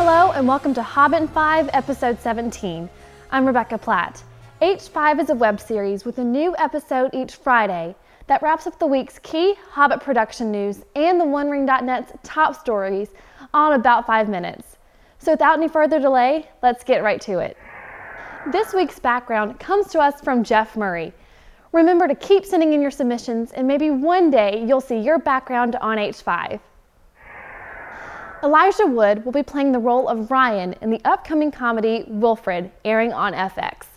Hello and welcome to Hobbit 5, Episode 17. I'm Rebecca Platt. H5 is a web series with a new episode each Friday that wraps up the week's key Hobbit production news and the OneRing.net's top stories all in about 5 minutes. So without any further delay, let's get right to it. This week's background comes to us from Jeff Murray. Remember to keep sending in your submissions and maybe one day you'll see your background on H5. Elijah Wood will be playing the role of Ryan in the upcoming comedy Wilfred, airing on FX.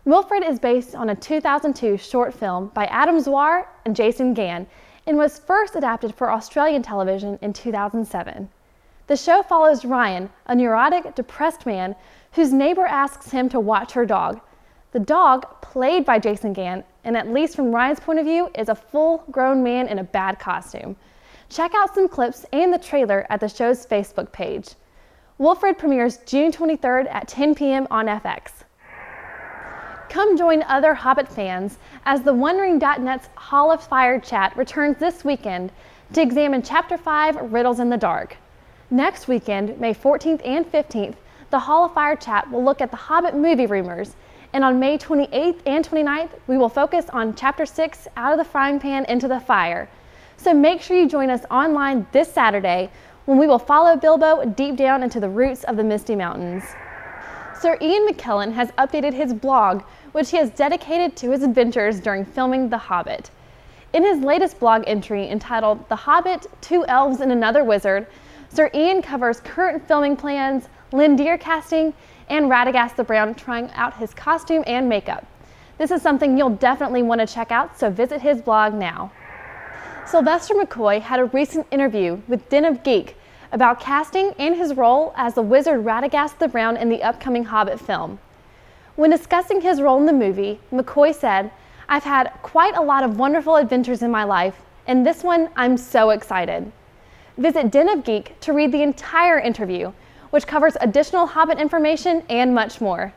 Wilfred is based on a 2002 short film by Adam Zwar and Jason Gann and was first adapted for Australian television in 2007. The show follows Ryan, a neurotic, depressed man whose neighbor asks him to watch her dog. The dog, played by Jason Gann, and at least from Ryan's point of view, is a full-grown man in a bad costume. Check out some clips and the trailer at the show's Facebook page. Wilfred premieres June 23rd at 10 p.m. on FX. Come join other Hobbit fans as the OneRing.net's Hall of Fire chat returns this weekend to examine Chapter 5, Riddles in the Dark. Next weekend, May 14th and 15th, the Hall of Fire chat will look at the Hobbit movie rumors, and on May 28th and 29th, we will focus on Chapter 6, Out of the Frying Pan into the Fire. So make sure you join us online this Saturday when we will follow Bilbo deep down into the roots of the Misty Mountains. Sir Ian McKellen has updated his blog, which he has dedicated to his adventures during filming The Hobbit. In his latest blog entry entitled The Hobbit, Two Elves and Another Wizard, Sir Ian covers current filming plans, Lindir casting, and Radagast the Brown trying out his costume and makeup. This is something you'll definitely want to check out, so visit his blog now. Sylvester McCoy had a recent interview with Den of Geek about casting and his role as the wizard Radagast the Brown in the upcoming Hobbit film. When discussing his role in the movie, McCoy said, "I've had quite a lot of wonderful adventures in my life, and this one I'm so excited." Visit Den of Geek to read the entire interview, which covers additional Hobbit information and much more.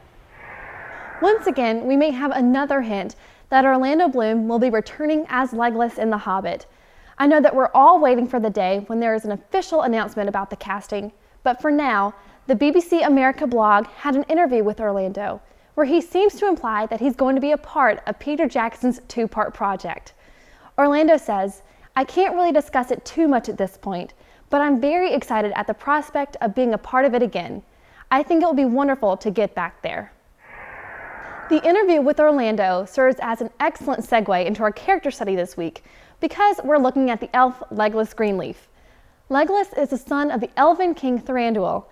Once again, we may have another hint that Orlando Bloom will be returning as Legolas in The Hobbit. I know that we're all waiting for the day when there is an official announcement about the casting, but for now, the BBC America blog had an interview with Orlando, where he seems to imply that he's going to be a part of Peter Jackson's 2-part project. Orlando says, "I can't really discuss it too much at this point, but I'm very excited at the prospect of being a part of it again. I think it will be wonderful to get back there." The interview with Orlando serves as an excellent segue into our character study this week because we're looking at the elf Legolas Greenleaf. Legolas is the son of the elven king Thranduil,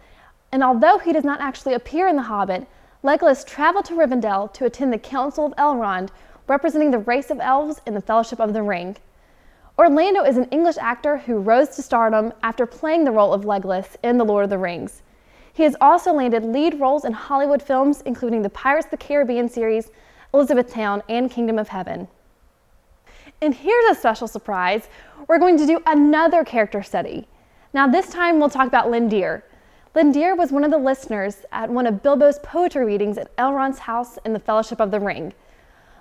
and although he does not actually appear in The Hobbit, Legolas traveled to Rivendell to attend the Council of Elrond, representing the race of elves in the Fellowship of the Ring. Orlando is an English actor who rose to stardom after playing the role of Legolas in The Lord of the Rings. He has also landed lead roles in Hollywood films, including the Pirates of the Caribbean series, Elizabethtown, and Kingdom of Heaven. And here's a special surprise. We're going to do another character study. Now this time we'll talk about Lindir. Lindir was one of the listeners at one of Bilbo's poetry readings at Elrond's house in the Fellowship of the Ring.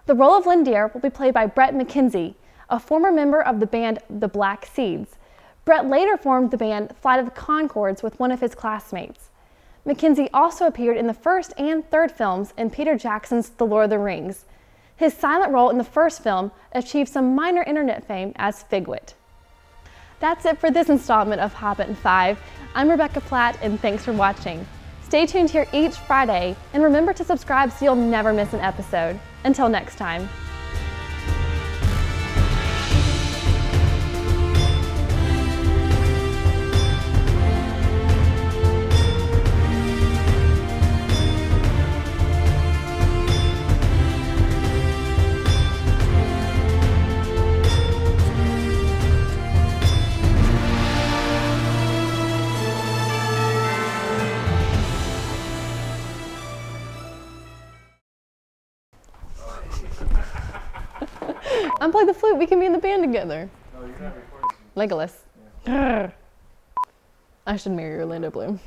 The role of Lindir will be played by Brett McKenzie, a former member of the band The Black Seeds. Brett later formed the band Flight of the Conchords with one of his classmates. McKenzie also appeared in the first and third films in Peter Jackson's The Lord of the Rings. His silent role in the first film achieved some minor internet fame as Figwit. That's it for this installment of Hobbit 5. I'm Rebecca Platt, and thanks for watching. Stay tuned here each Friday, and remember to subscribe so you'll never miss an episode. Until next time. I'm playing the flute. We can be in the band together. No, you're not recording. Legolas. Yeah. I should marry Orlando Bloom.